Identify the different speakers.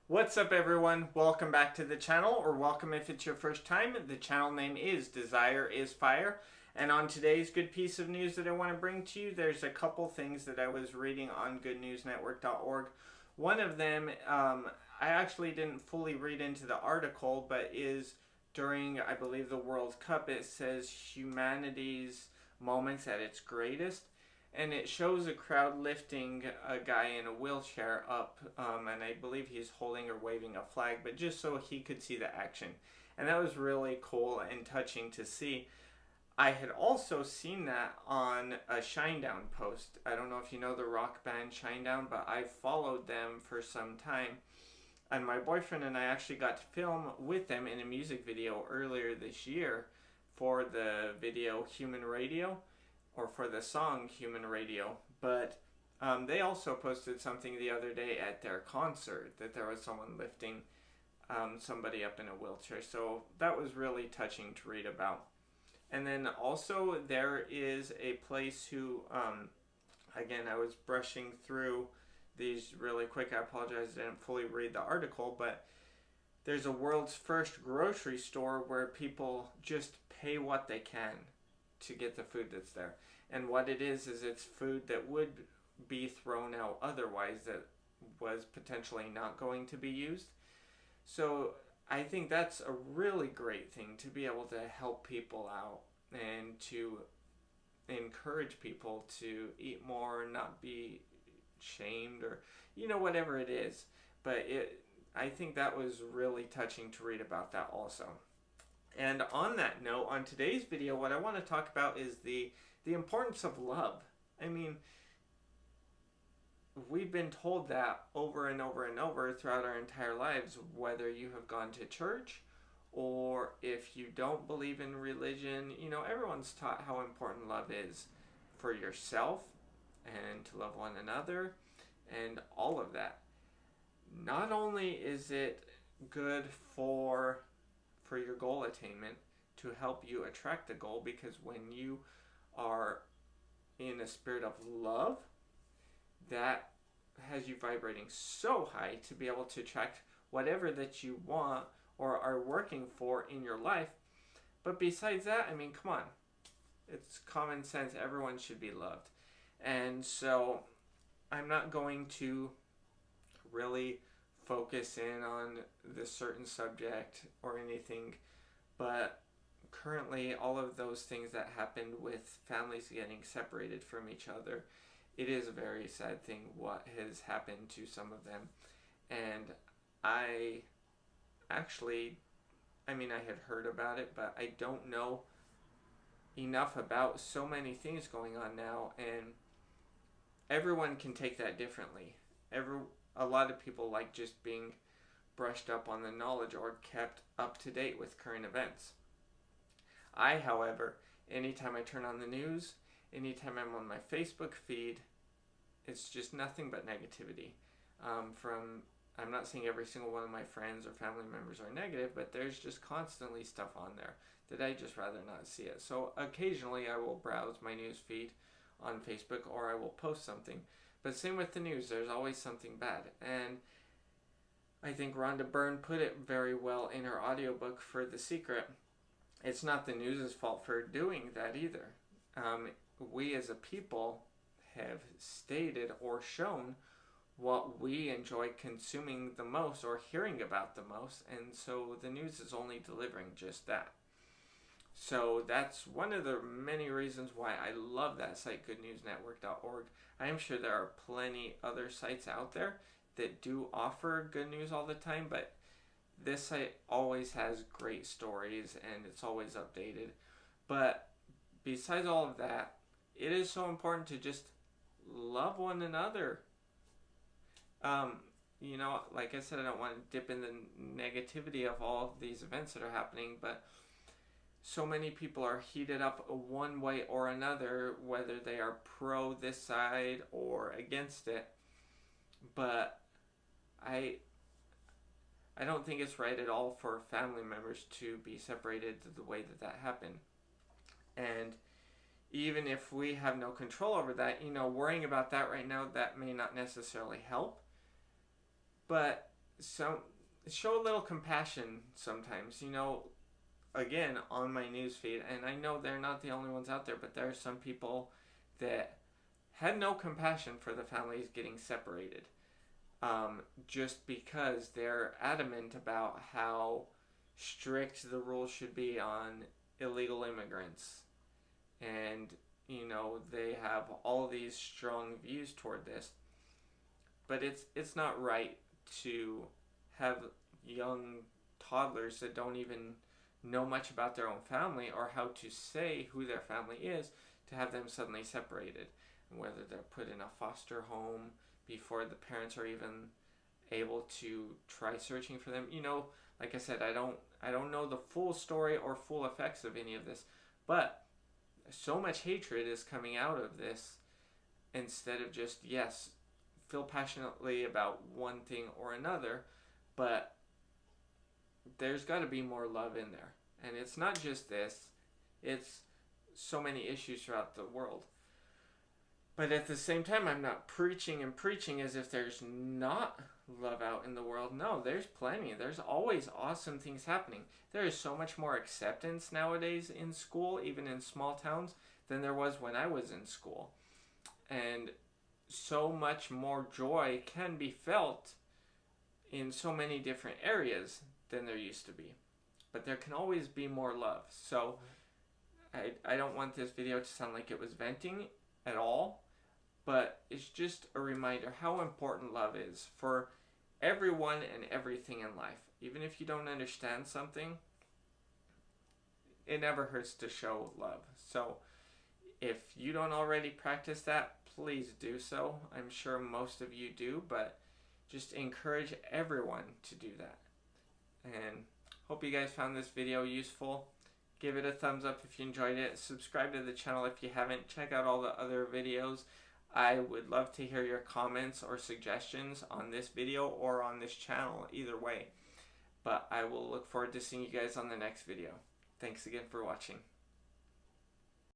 Speaker 1: What's up everyone? Welcome back to the channel, or welcome if it's your first time. The channel name is Desire is Fire. And on today's good piece of news that I want to bring to you, there's a couple things that I was reading on goodnewsnetwork.org. One of them, I actually didn't fully read into the article, but is during, I believe, the World Cup. It says humanity's moments at its greatest, and it shows a crowd lifting a guy in a wheelchair up, and I believe he's holding or waving a flag, but just so he could see the action. And that was really cool and touching to see. I had also seen that on a Shinedown post. I don't know if you know the rock band Shinedown, but I followed them for some time. And my boyfriend and I actually got to film with them in a music video earlier this year for the video Human Radio, or for the song Human Radio. But they also posted something the other day at their concert that there was someone lifting somebody up in a wheelchair. So that was really touching to read about. And then also there is a place who, again, I was brushing through these really quick. I apologize, I didn't fully read the article, but there's a world's first grocery store where people just pay what they can to get the food that's there. And what it is it's food that would be thrown out otherwise, that was potentially not going to be used. So I think that's a really great thing, to be able to help people out and to encourage people to eat more, not be shamed, or whatever it is. But I think that was really touching to read about that also. And on that note, on today's video, what I want to talk about is the importance of love. I mean, we've been told that over and over and over throughout our entire lives, whether you have gone to church or if you don't believe in religion. Everyone's taught how important love is for yourself and to love one another and all of that. Not only is it good for your goal attainment, to help you attract the goal, because when you are in a spirit of love, that has you vibrating so high to be able to attract whatever that you want or are working for in your life. But besides that, I mean, come on, it's common sense. Everyone should be loved. And so I'm not going to really focus in on this certain subject or anything, but currently all of those things that happened with families getting separated from each other, it is a very sad thing what has happened to some of them. And I actually, I had heard about it, but I don't know enough about so many things going on now, and everyone can take that differently. A lot of people like just being brushed up on the knowledge or kept up to date with current events. I, however, anytime I turn on the news, anytime I'm on my Facebook feed, it's just nothing but negativity. I'm not saying every single one of my friends or family members are negative, but there's just constantly stuff on there that I just rather not see it. So occasionally I will browse my news feed on Facebook, or I will post something. But same with the news, there's always something bad. And I think Rhonda Byrne put it very well in her audiobook for The Secret. It's not the news' fault for doing that either. We as a people have stated or shown what we enjoy consuming the most or hearing about the most, and so the news is only delivering just that. So that's one of the many reasons why I love that site, goodnewsnetwork.org. I am sure there are plenty other sites out there that do offer good news all the time, but this site always has great stories and it's always updated. But besides all of that, it is so important to just love one another. Like I said, I don't want to dip in the negativity of all of these events that are happening, but so many people are heated up one way or another, whether they are pro this side or against it. But I don't think it's right at all for family members to be separated the way that happened. And even if we have no control over that, worrying about that right now, that may not necessarily help. But so show a little compassion sometimes. You know, again, on my news feed, and I know they're not the only ones out there, but there are some people that had no compassion for the families getting separated, just because they're adamant about how strict the rules should be on illegal immigrants. And, you know, they have all these strong views toward this. But it's not right to have young toddlers that don't even know much about their own family or how to say who their family is, to have them suddenly separated, and whether they're put in a foster home before the parents are even able to try searching for them. You know, like I said, I don't know the full story or full effects of any of this, but so much hatred is coming out of this, instead of just, yes, feel passionately about one thing or another, but there's got to be more love in there. And it's not just this, it's so many issues throughout the world. But at the same time, I'm not preaching and preaching as if there's not love out in the world. No, there's plenty. There's always awesome things happening. There is so much more acceptance nowadays in school, even in small towns, than there was when I was in school. And so much more joy can be felt in so many different areas than there used to be. But there can always be more love. So I don't want this video to sound like it was venting at all, but it's just a reminder how important love is for everyone and everything in life. Even if you don't understand something, it never hurts to show love. So if you don't already practice that, please do so. I'm sure most of you do, but just encourage everyone to do that. And hope you guys found this video useful. Give it a thumbs up if you enjoyed it. Subscribe to the channel if you haven't. Check out all the other videos. I would love to hear your comments or suggestions on this video or on this channel, either way. But I will look forward to seeing you guys on the next video. Thanks again for watching.